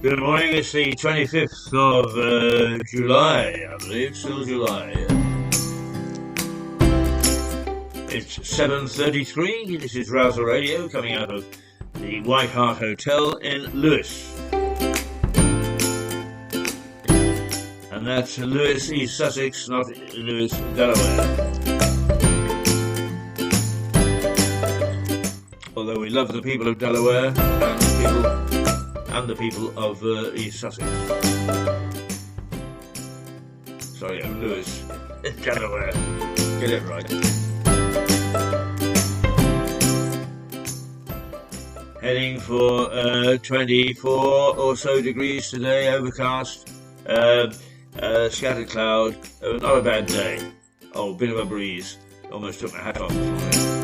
Good morning, it's the 25th of July, I believe, still July. It's 7:33, this is Rouser Radio coming out of the White Hart Hotel in Lewes. And that's Lewes, East Sussex, not Lewes, Delaware. Although we love the people of Delaware and the people of East Sussex. Sorry, I'm Lewes, Delaware. Get it right. Heading for 24 or so degrees today, overcast, scattered cloud, not a bad day. Oh, bit of a breeze. Almost took my hat off this morning.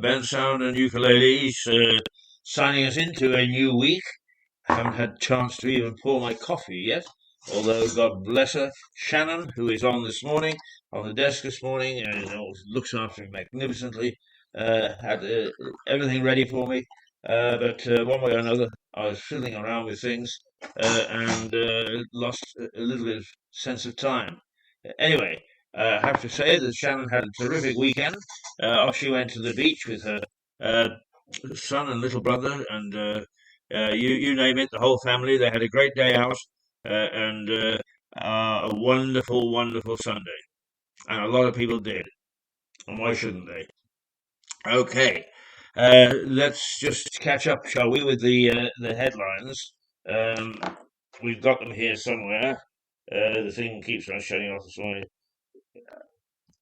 Band sound and ukuleles signing us into a new week. I haven't had a chance to even pour my coffee yet, although God bless her, Shannon, who is on this morning, on the desk this morning, and looks after me magnificently, had everything ready for me, but one way or another I was fiddling around with things and lost a little bit of sense of time. Anyway, I have to say that Shannon had a terrific weekend. Off she went to the beach with her son and little brother, and you name it, the whole family. They had a great day out, and a wonderful, wonderful Sunday. And a lot of people did. And why shouldn't they? Okay, let's just catch up, shall we, with the headlines. We've got them here somewhere. The thing keeps on shutting off this morning.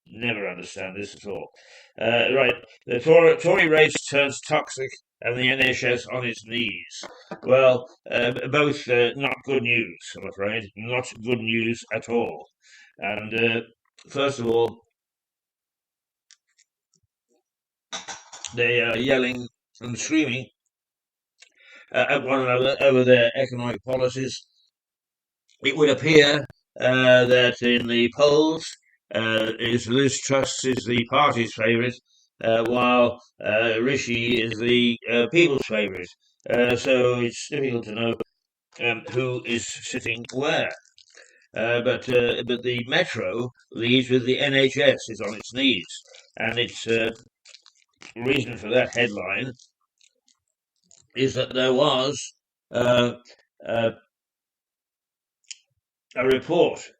Never understand this at all. Right, the Tory race turns toxic and the NHS on its knees. Well, both not good news, I'm afraid. Not good news at all. And first of all, they are yelling and screaming at one another over their economic policies. It would appear that in the polls, Liz Truss is the party's favourite, while Rishi is the people's favourite. So it's difficult to know who is sitting where. But the Metro leads with the NHS is on its knees, and its reason for that headline is that there was a report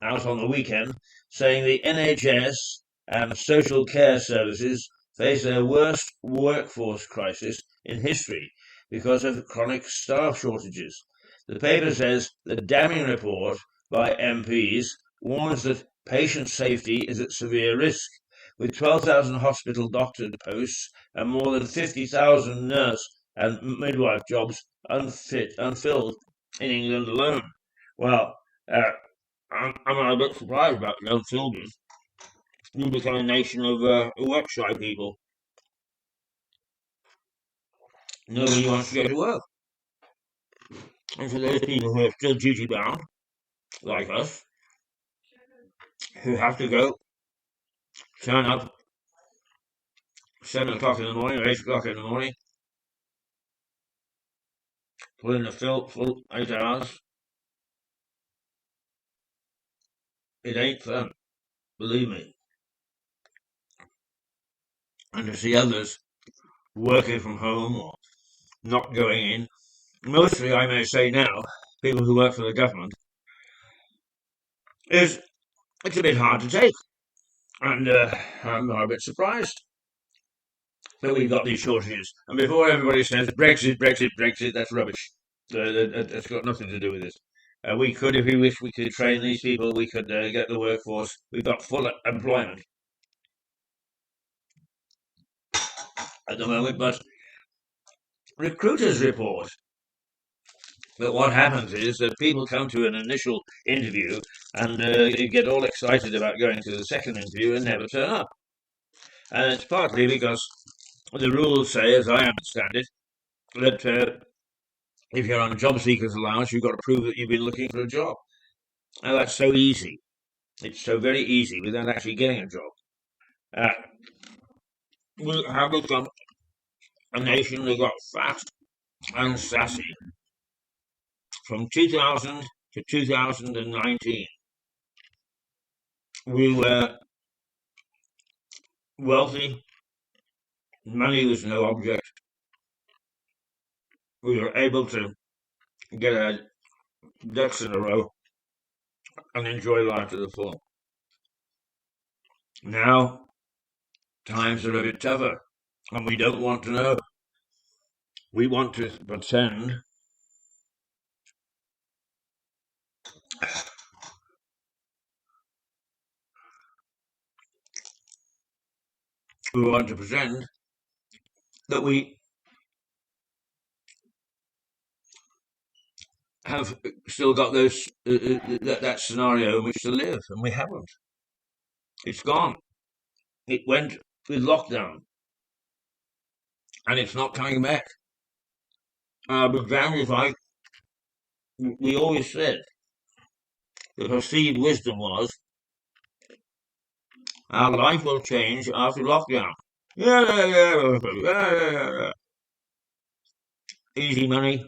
out on the weekend saying the NHS and social care services face their worst workforce crisis in history because of chronic staff shortages. The paper says the damning report by MPs warns that patient safety is at severe risk, with 12,000 hospital doctor posts and more than 50,000 nurse and midwife jobs unfilled in England alone. Well, I'm a bit surprised about the unfilled. We become a nation of work-shy people. Nobody wants to go to work. And for those people who are still duty-bound, like us, who have to go, turn up 7 o'clock in the morning or 8 o'clock in the morning, put in the full 8 hours, it ain't fun, believe me. And to see others working from home or not going in, mostly I may say now, people who work for the government, it's a bit hard to take. And I'm a bit surprised that we've got these shortages. And before everybody says Brexit, Brexit, Brexit, that's rubbish. That's got nothing to do with this. We could, if we wish, we could train these people. We could get the workforce. We've got full employment at the moment, but recruiters report that what happens is that people come to an initial interview and get all excited about going to the second interview and never turn up. And it's partly because the rules say, as I understand it, that if you're on a job seekers allowance, you've got to prove that you've been looking for a job. Now that's so easy. It's so very easy without actually getting a job. Uh, we have become a nation that got fat and sassy from 2000 to 2019. We were wealthy. Money was no object. We were able to get our ducks in a row and enjoy life to the full. Now, times are a bit tougher, and we don't want to know. We want to pretend we want to pretend that we have still got that scenario in which to live, and we haven't. It's gone. It went with lockdown, and it's not coming back. But damn like we always said, the perceived wisdom was our life will change after lockdown. Yeah. Easy money,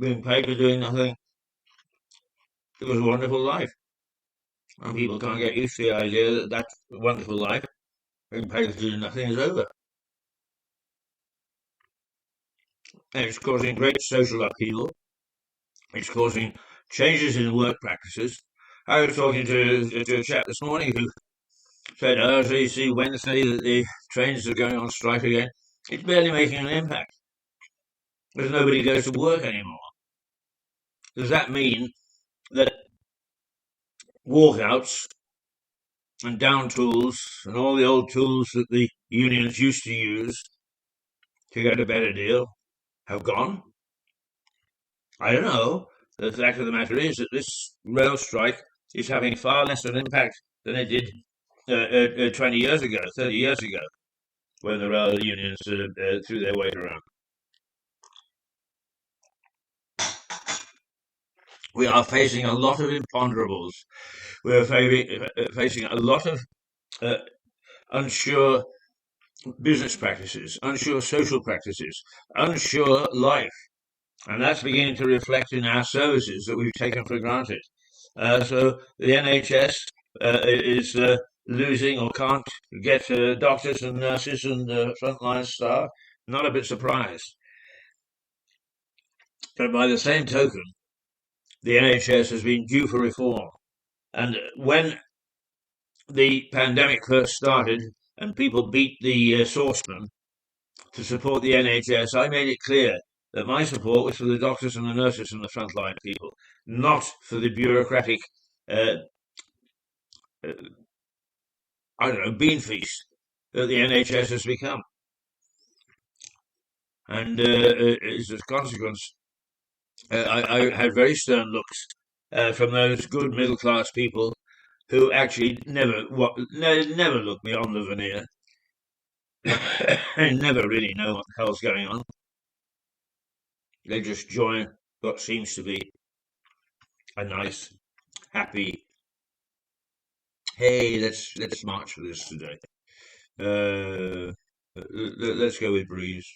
being paid for doing nothing. It was a wonderful life. And people can't get used to the idea that that wonderful life, being paid for doing nothing, is over. And it's causing great social upheaval. It's causing changes in work practices. I was talking to a chap this morning who said, oh, so you see Wednesday that the trains are going on strike again. It's barely making an impact because nobody goes to work anymore. Does that mean that walkouts and down tools and all the old tools that the unions used to use to get a better deal have gone? I don't know. The fact of the matter is that this rail strike is having far less of an impact than it did 20 years ago, 30 years ago, when the rail unions threw their weight around. We are facing a lot of imponderables. We're facing a lot of unsure business practices, unsure social practices, unsure life. And that's beginning to reflect in our services that we've taken for granted. So the NHS is losing or can't get doctors and nurses and frontline staff. Not a bit surprised. But by the same token, the NHS has been due for reform. And when the pandemic first started and people beat the saucepan to support the NHS, I made it clear that my support was for the doctors and the nurses and the frontline people, not for the bureaucratic, I don't know, bean feast that the NHS has become. And as a consequence, I had very stern looks from those good middle class people who actually never look beyond the veneer and never really know what the hell's going on. They just join what seems to be a nice, happy, hey, let's march for this today. Let's go with Breeze.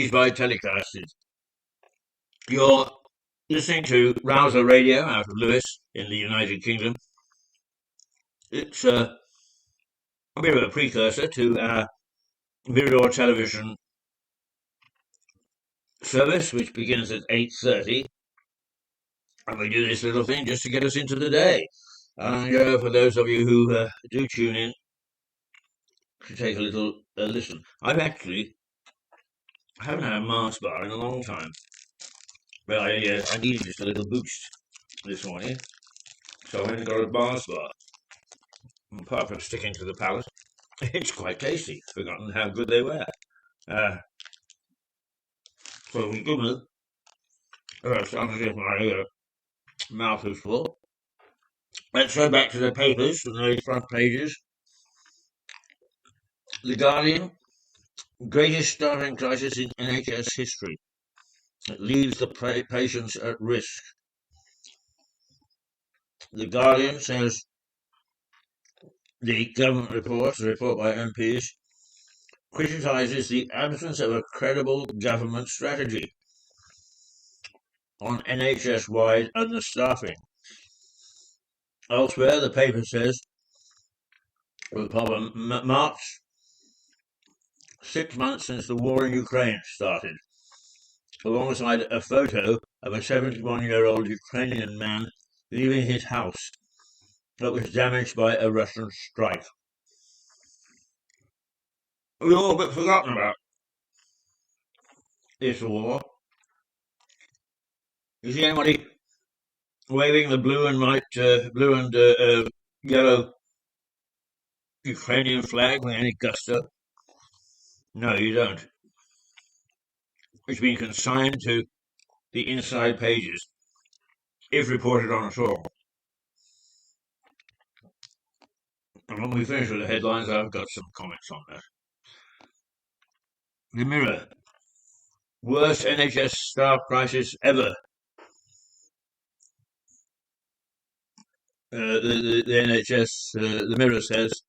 TV's by telecasted. You're listening to Rouser Radio out of Lewis in the United Kingdom. It's a bit of a precursor to our Mirror television service, which begins at 8:30, and we do this little thing just to get us into the day. And for those of you who do tune in, to take a little listen. I haven't had a Mars bar in a long time, but I needed just a little boost this morning, so I went and got a Mars bar. Apart from sticking to the palate, it's quite tasty. Forgotten how good they were. So we good mood. Starting to get my mouth is full. Let's go back to the papers and the front pages. The Guardian, greatest staffing crisis in NHS history. It leaves the patients at risk. The Guardian says the government report, a report by MPs, criticises the absence of a credible government strategy on NHS-wide understaffing. Elsewhere, the paper says, March, 6 months since the war in Ukraine started, alongside a photo of a 71-year-old Ukrainian man leaving his house that was damaged by a Russian strike. We've all but forgotten about this war. You see anybody waving the blue and yellow Ukrainian flag with any gusto? No, you don't. It's been consigned to the inside pages, if reported on at all. And when we finish with the headlines, I've got some comments on that. The Mirror, worst NHS staff crisis ever. The NHS, the Mirror says,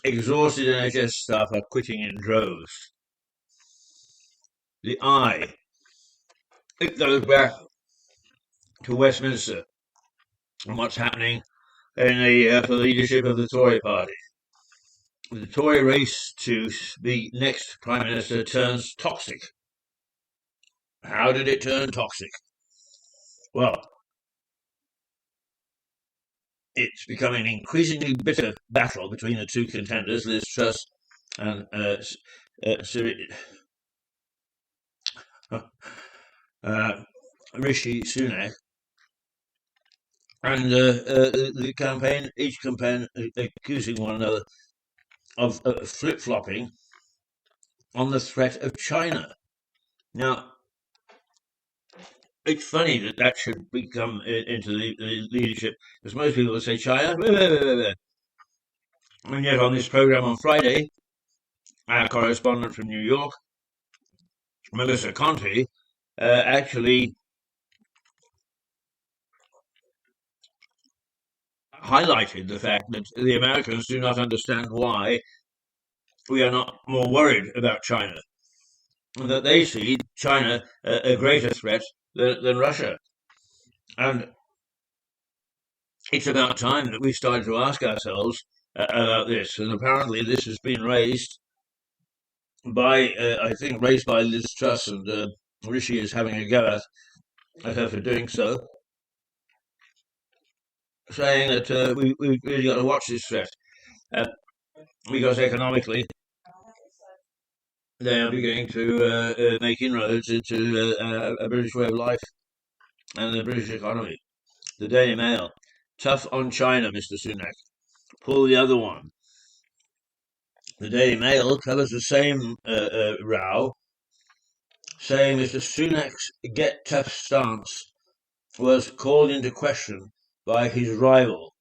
exhausted NHS staff are quitting in droves. The Eye, it goes back to Westminster and what's happening in the leadership of the Tory party. The Tory race to be next Prime Minister turns toxic. How did it turn toxic? Well, it's becoming an increasingly bitter battle between the two contenders, Liz Truss and Rishi Sunak. And the campaign, each campaign accusing one another of flip-flopping on the threat of China. Now, it's funny that should become into the leadership, because most people will say China, and yet on this program on Friday, our correspondent from New York, Melissa Conte, actually highlighted the fact that the Americans do not understand why we are not more worried about China, and that they see China a greater threat than Russia. And it's about time that we started to ask ourselves about this. And apparently this has been raised by, raised by Liz Truss, and Rishi is having a go at her for doing so, saying that we've really got to watch this threat, because economically they are beginning to make inroads into a British way of life and the British economy. The Daily Mail, tough on China, Mr. Sunak. Pull the other one. The Daily Mail covers the same row, saying Mr. Sunak's get tough stance was called into question by his rival.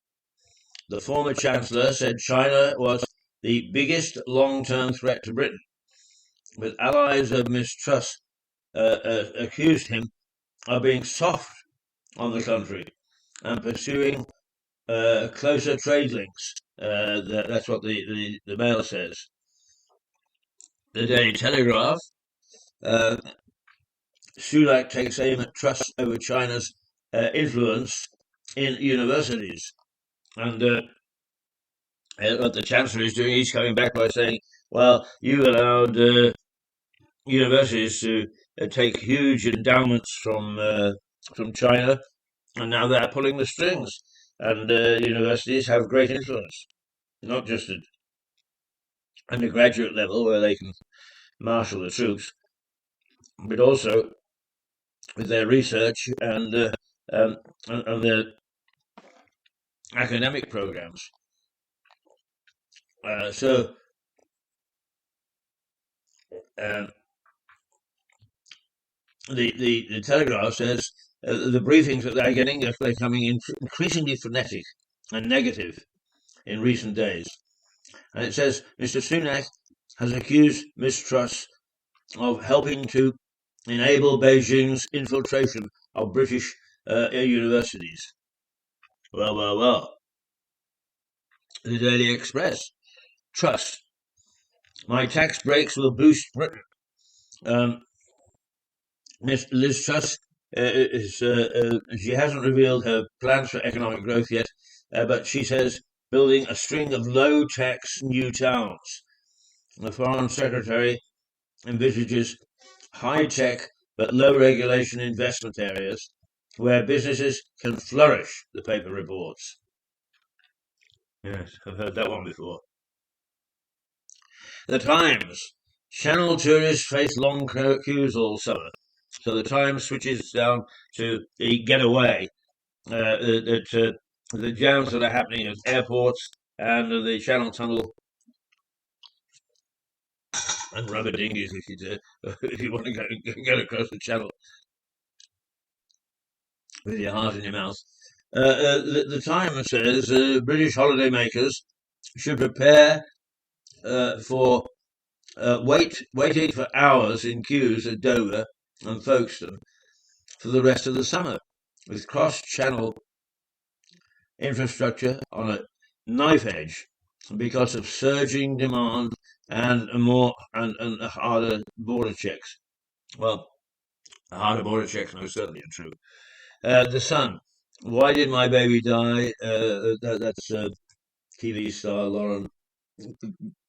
The former Chancellor said China was the biggest long-term threat to Britain, but allies of Ms. Truss accused him of being soft on the country and pursuing closer trade links. That's what the Mail says. the Daily Telegraph, uh, Sunak takes aim at trust over China's influence in universities. And what the Chancellor is doing, he's coming back by saying, well, you allowed universities to take huge endowments from China, and now they're pulling the strings. And universities have great influence, not just at undergraduate level where they can marshal the troops, but also with their research um, and their academic programs. So um, the Telegraph says the briefings that they're getting are becoming increasingly frenetic and negative in recent days. And it says Mr. Sunak has accused mistrust of helping to enable Beijing's infiltration of British universities. Well, well, well. The Daily Express. Trust. My tax breaks will boost Britain. Um, Miss Liz Truss she hasn't revealed her plans for economic growth yet, but she says building a string of low-tax new towns. The Foreign Secretary envisages high-tech but low-regulation investment areas where businesses can flourish, the paper reports. Yes, I've heard that one before. The Times. Channel tourists face long queues all summer. So the Times switches down to the getaway. The jams that are happening at airports and the Channel Tunnel and rubber dinghies if you want to get across the Channel with your heart in your mouth. The Times says British holidaymakers should prepare for waiting for hours in queues at Dover and Folkestone for the rest of the summer, with cross-channel infrastructure on a knife edge because of surging demand and harder border checks. Well, harder border checks most certainly are true. The Sun. Why did my baby die? That's TV star Lauren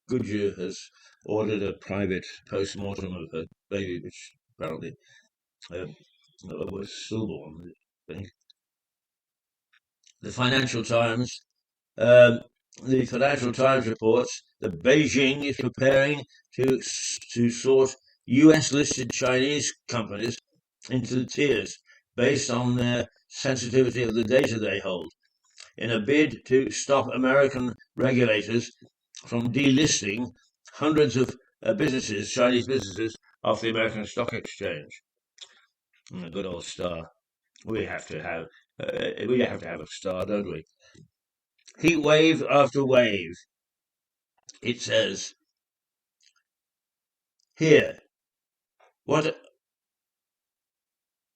Goodyear has ordered a private post-mortem of her baby, which apparently was stillborn, I think. The Financial Times. Um, the Financial Times reports that Beijing is preparing to sort US-listed Chinese companies into the tiers based on their sensitivity of the data they hold, in a bid to stop American regulators from delisting hundreds of Chinese businesses, off the American Stock Exchange. And a good old star. We have to have a star, don't we? Heat wave after wave. It says here, what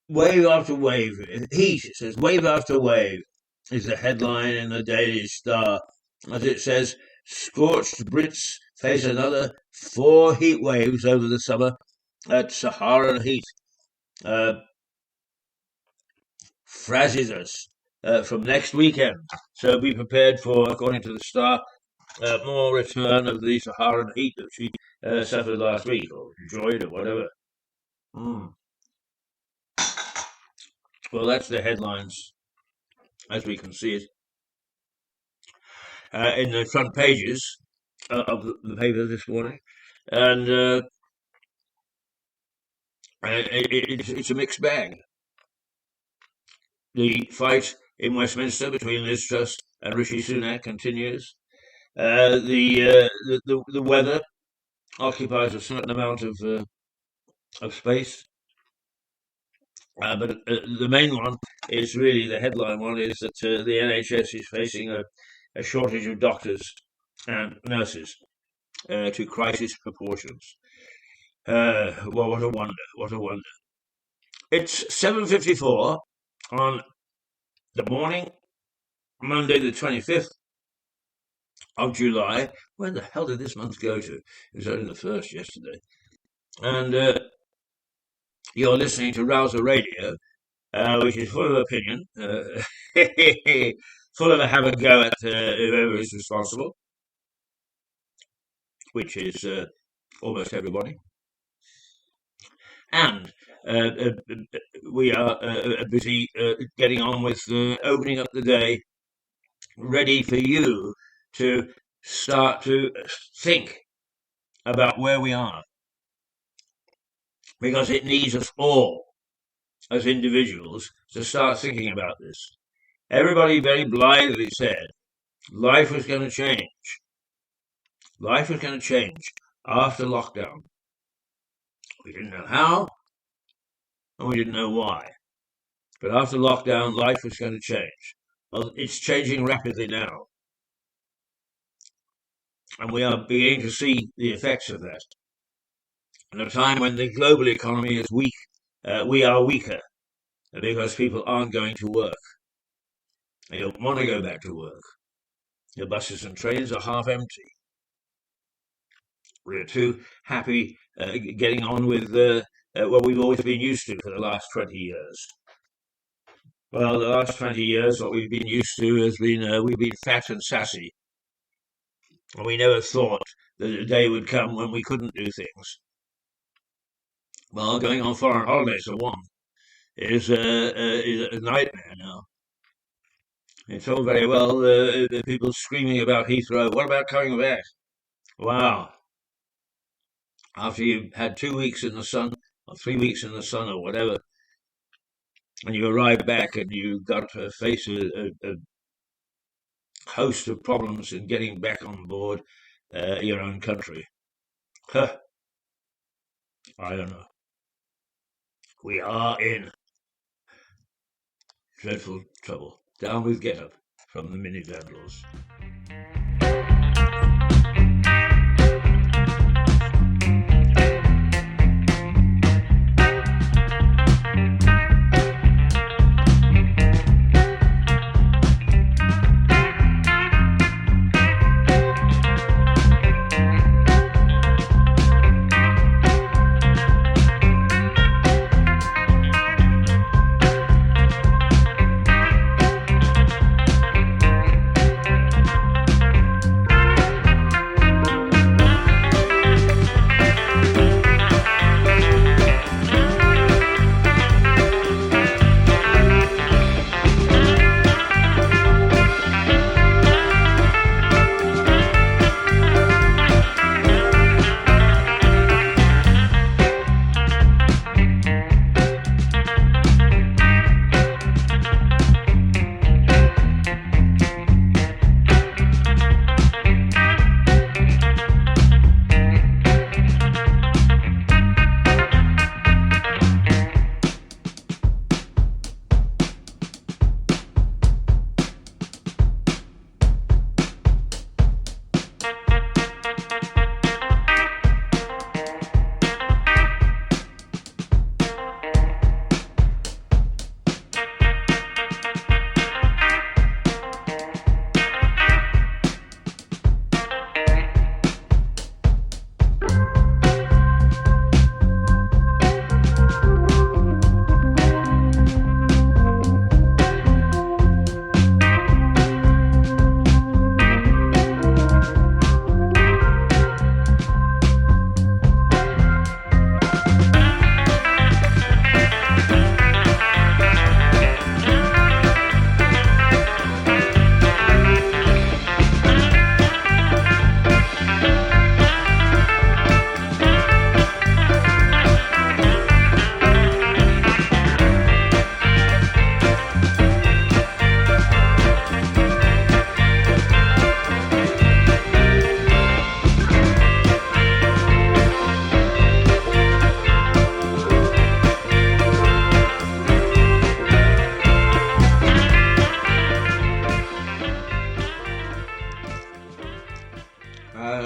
wave after wave. Heat, it says wave after wave is the headline in the Daily Star. As it says, scorched Brits face another 4 heat waves over the summer at Saharan heat. Frazzes us from next weekend. So be prepared for, according to the Star, more return of the Saharan heat that she suffered last week, or enjoyed, or whatever. Mm. Well, that's the headlines as we can see it in the front pages of the paper this morning. And it's a mixed bag. The fight in Westminster between Liz Truss and Rishi Sunak continues. The weather occupies a certain amount of space, but the main one is really the headline one is that the NHS is facing a shortage of doctors and nurses to crisis proportions. Well, what a wonder! What a wonder! It's 7:54 on the morning, Monday the 25th of July. When the hell did this month go to? It was only the 1st yesterday. And you're listening to Rouser Radio, which is full of opinion, full of a have a go at whoever is responsible, which is almost everybody. And we are busy getting on with opening up the day, ready for you to start to think about where we are, because it needs us all as individuals to start thinking about this. Everybody very blithely said life was going to change. Life was going to change after lockdown. We didn't know how, and we didn't know why. But after lockdown, life was going to change. Well, it's changing rapidly now. And we are beginning to see the effects of that. At a time when the global economy is weak, we are weaker because people aren't going to work. They don't want to go back to work. The buses and trains are half empty. We're too happy getting on with what we've always been used to for the last 20 years. Well, the last 20 years, what we've been used to has been we've been fat and sassy. And we never thought that a day would come when we couldn't do things. Well, going on foreign holidays, for one, is a nightmare now. It's all very well, the people screaming about Heathrow. What about coming back? Wow. After you've had 2 weeks in the sun, or 3 weeks in the sun, or whatever, and you arrive back and you've got to face a host of problems in getting back on board your own country. Huh. I don't know. We are in dreadful trouble. Down with Get Up from the Mini Vandals.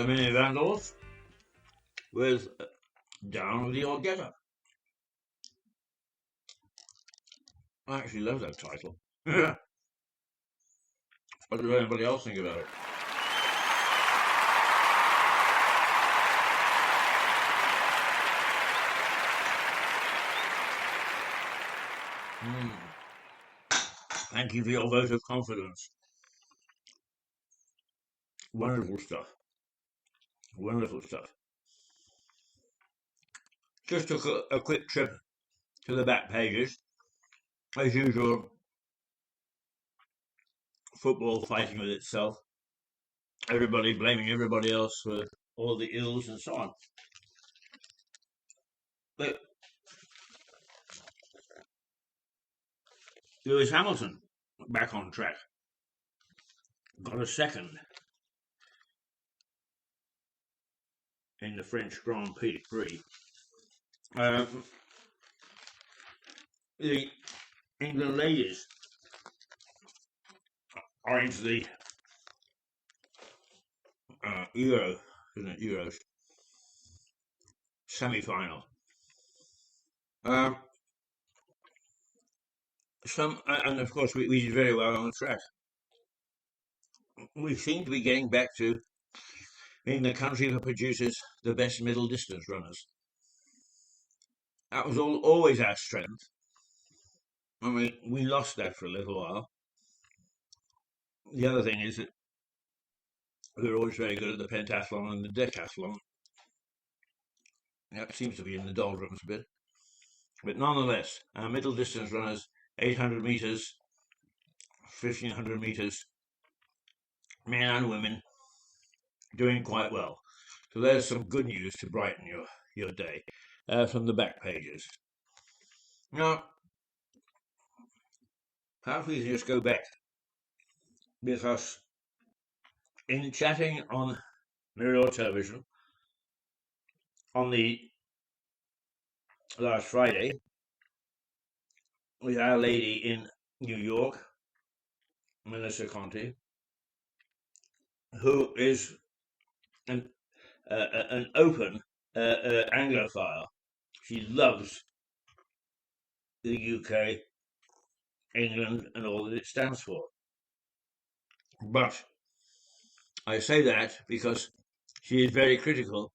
Mini Vandals with Down with Your Get Up. I actually love that title. What does anybody else think about it? Thank you for your vote of confidence. Wonderful stuff. Wonderful stuff. Just took a quick trip to the back pages. As usual, football fighting with itself. Everybody blaming everybody else for all the ills and so on. But Lewis Hamilton back on track. Got a second in the French Grand Prix. The England ladies are into the Euro, isn't it? Euros semi-final. And of course we did very well on the track. We seem to be getting back to being the country that produces the best middle distance runners. That was always our strength. I mean, we lost that for a little while. The other thing is that we were always very good at the pentathlon and the decathlon. That seems to be in the doldrums a bit. But nonetheless, our middle distance runners, 800 metres, 1500 metres, men and women, doing quite well. So there's some good news to brighten your day from the back pages. Now, perhaps we can just go back, because in chatting on Mirror Television on the last Friday with our lady in New York, Melissa Conti, who is an open Anglophile. She loves the UK, England, and all that it stands for. But I say that because she is very critical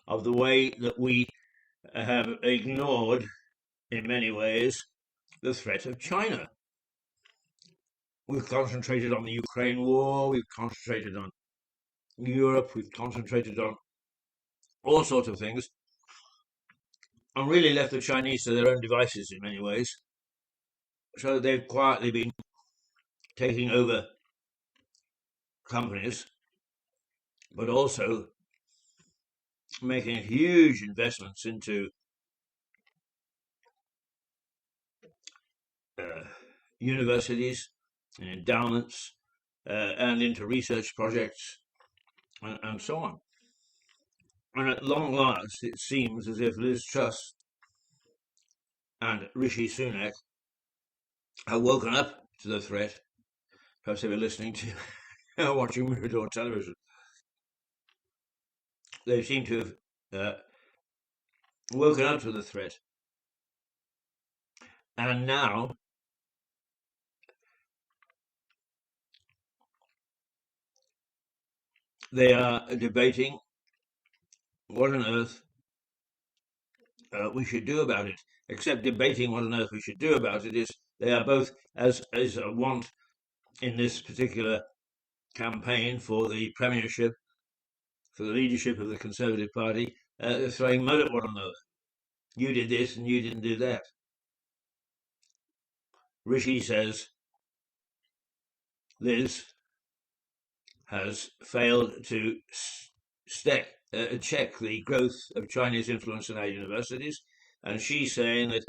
of the way that we have ignored, in many ways, the threat of China. We've concentrated on the Ukraine war, we've concentrated on Europe, we've concentrated on all sorts of things, and really left the Chinese to their own devices in many ways. So they've quietly been taking over companies, but also making huge investments into universities and endowments and into research projects and so on. And at long last, it seems as if Liz Truss and Rishi Sunak have woken up to the threat. Perhaps they were listening to watching Mirador television. They seem to have woken up to the threat. And now they are debating what on earth we should do about it. Except debating what on earth we should do about it is they are both, as a want in this particular campaign for the premiership, for the leadership of the Conservative Party, throwing mud at one another. You did this and you didn't do that. Rishi says Liz has failed to check the growth of Chinese influence in our universities, and she's saying that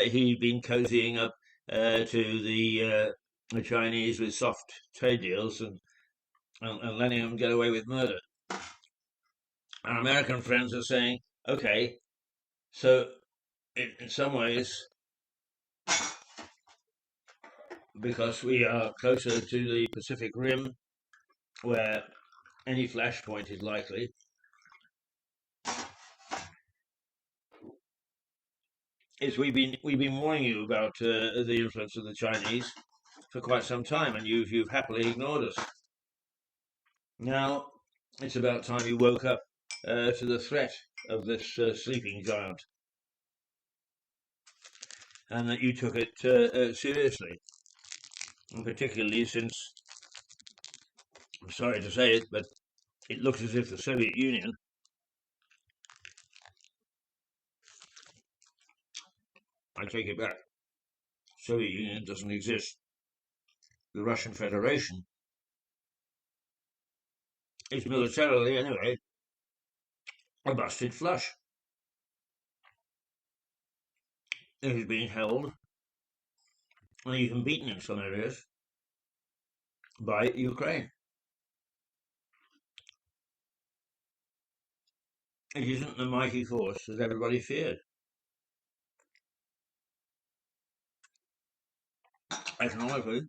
he'd been cozying up to the Chinese with soft trade deals and letting them get away with murder. Our American friends are saying, okay, so in some ways, because we are closer to the Pacific Rim, where any flashpoint is likely, is we've been warning you about the influence of the Chinese for quite some time, and you've happily ignored us. Now it's about time you woke up to the threat of this sleeping giant. and that you took it seriously, and particularly since, I'm sorry to say it, but it looks as if the Soviet Union, I take it back, Soviet Union doesn't exist. The Russian Federation is militarily, anyway, a busted flush. It is being held and even beaten in some areas by Ukraine. It isn't the mighty force that everybody feared. Economically,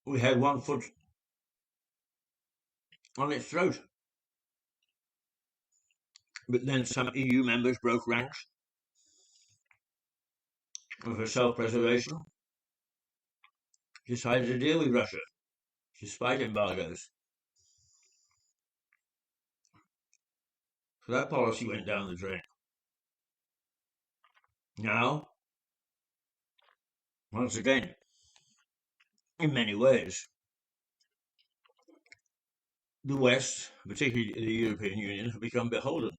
we had one foot on its throat. But then some EU members broke ranks and for self-preservation decided to deal with Russia despite embargoes. So that policy went down the drain. Now, once again, in many ways, the West, particularly the European Union, have become beholden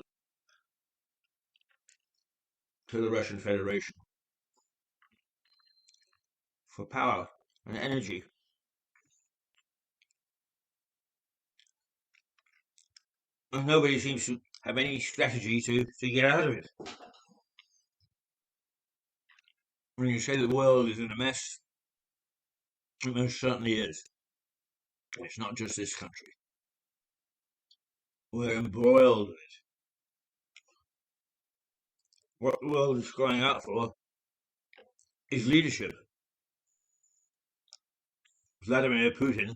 to the Russian Federation for power and energy. And nobody seems to have any strategy to get out of it. When you say the world is in a mess, it most certainly is. It's not just this country. We're embroiled in it. What the world is crying out for is leadership. Vladimir Putin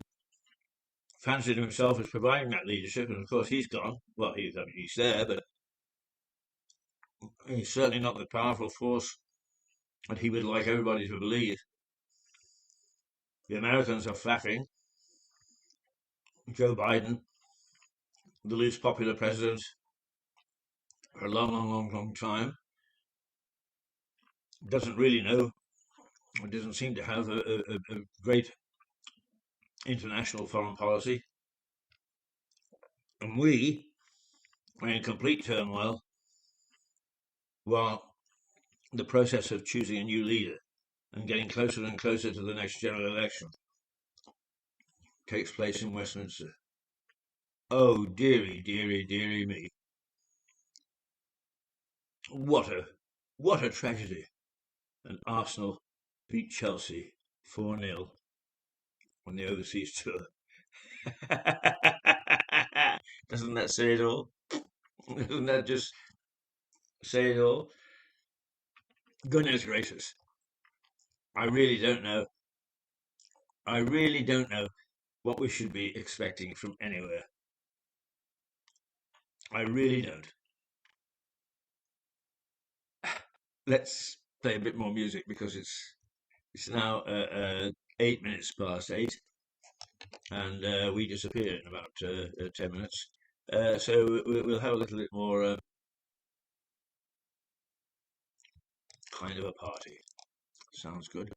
fancied himself as providing that leadership, and of course he's gone. Well, he's there, but he's certainly not the powerful force that he would like everybody to believe. The Americans are flapping. Joe Biden, the least popular president for a long time, doesn't really know, or doesn't seem to have a great international foreign policy. And we are in complete turmoil while the process of choosing a new leader and getting closer and closer to the next general election takes place in Westminster. Oh, dearie, dearie, dearie me. What a tragedy. And Arsenal beat Chelsea 4-0 on the overseas tour. Doesn't that say it all? Doesn't that just say it all? Goodness gracious. I really don't know. I really don't know what we should be expecting from anywhere. I really don't. Let's play a bit more music because it's now 8 minutes past 8, and we disappear in about 10 minutes. So we'll have a little bit more kind of a party. Sounds good.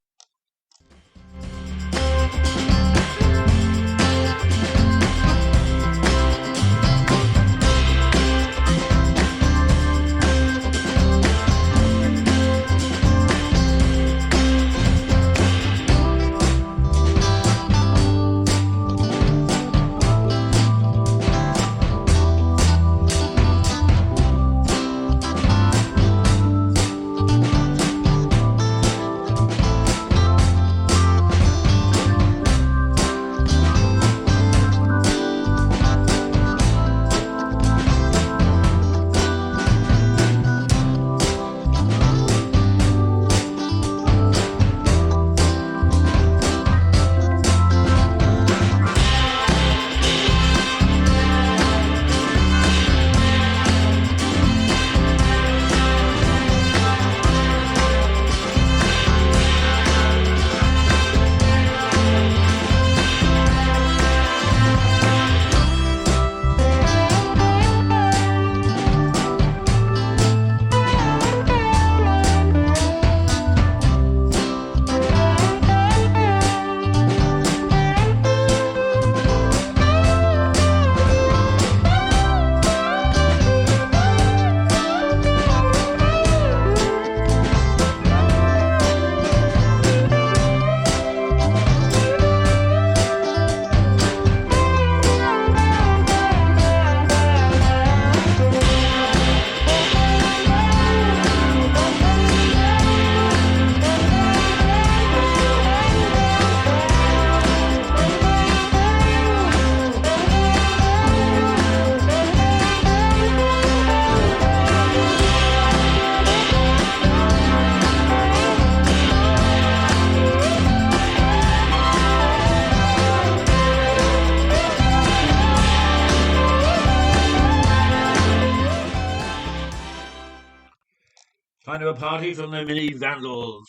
Kind of a party from the mini vandals.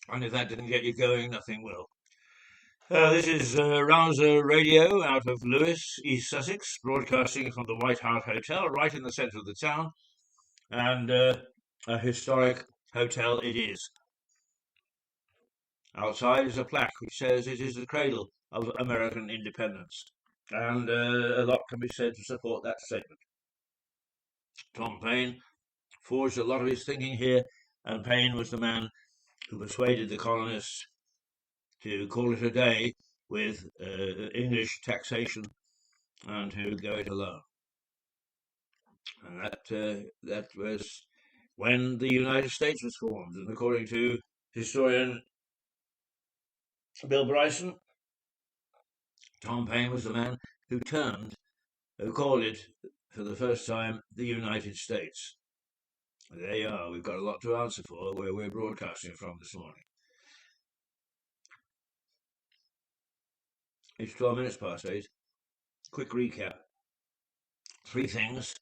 And if that didn't get you going, nothing will. This is Rouser Radio out of Lewes, East Sussex, broadcasting from the White Hart Hotel, right in the centre of the town. And a historic hotel it is. Outside is a plaque which says it is the cradle of American independence. And a lot can be said to support that statement. Tom Paine forged a lot of his thinking here, and Paine was the man who persuaded the colonists to call it a day with English taxation and to go it alone. And that was when the United States was formed. And according to historian Bill Bryson, Tom Paine was the man who called it for the first time the United States. There you are. We've got a lot to answer for where we're broadcasting from this morning. It's 12 minutes past 8. Quick recap. 3 things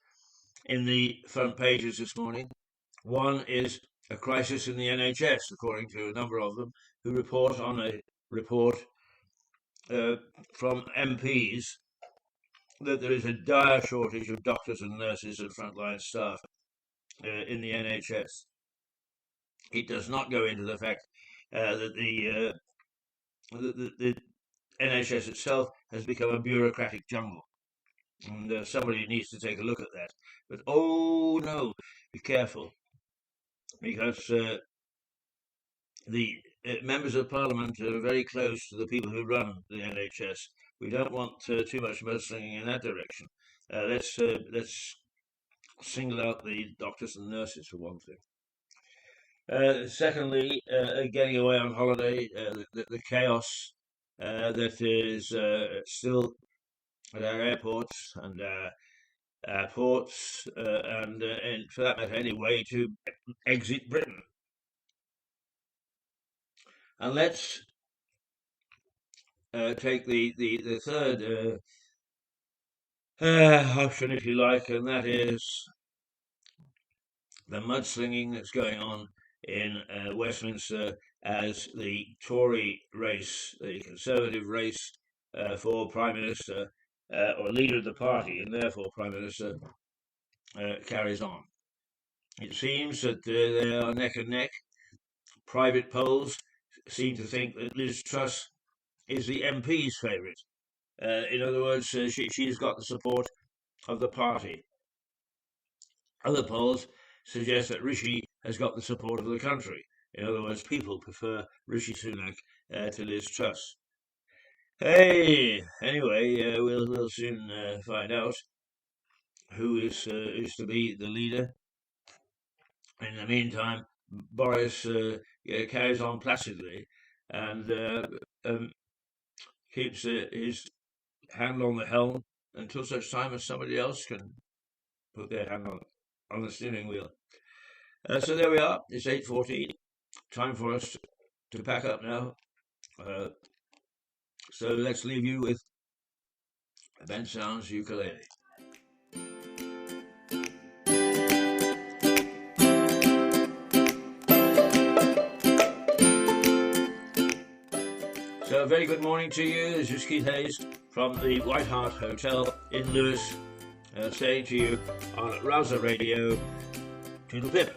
in the front pages this morning. One is a crisis in the NHS, according to a number of them, who report on a report from MPs that there is a dire shortage of doctors and nurses and frontline staff in the NHS. It does not go into the fact that the NHS itself has become a bureaucratic jungle. And somebody needs to take a look at that. But oh no, be careful, because the members of Parliament are very close to the people who run the NHS. We don't want too much mudslinging in that direction. Let's single out the doctors and nurses for one thing. Secondly, getting away on holiday, the chaos that is still at our airports and ports, and for that matter, any way to exit Britain. And let's take the third option, if you like, and that is the mudslinging that's going on in Westminster as the Tory race, the Conservative race for Prime Minister or leader of the party, and therefore Prime Minister, carries on. It seems that they are neck and neck. Private polls seem to think that Liz Truss is the MP's favourite. In other words, she's got the support of the party. Other polls suggest that Rishi has got the support of the country. In other words, people prefer Rishi Sunak to Liz Truss. Hey, anyway, we'll soon find out who is to be the leader. In the meantime, Boris carries on placidly and keeps his hand on the helm until such time as somebody else can put their hand on the steering wheel. So there we are. It's 8:14. Time for us to pack up now. So let's leave you with Ben Sound's ukulele. So a very good morning to you. This is Keith Hayes from the White Hart Hotel in Lewes, saying to you on Rouser Radio, Toodle Pip.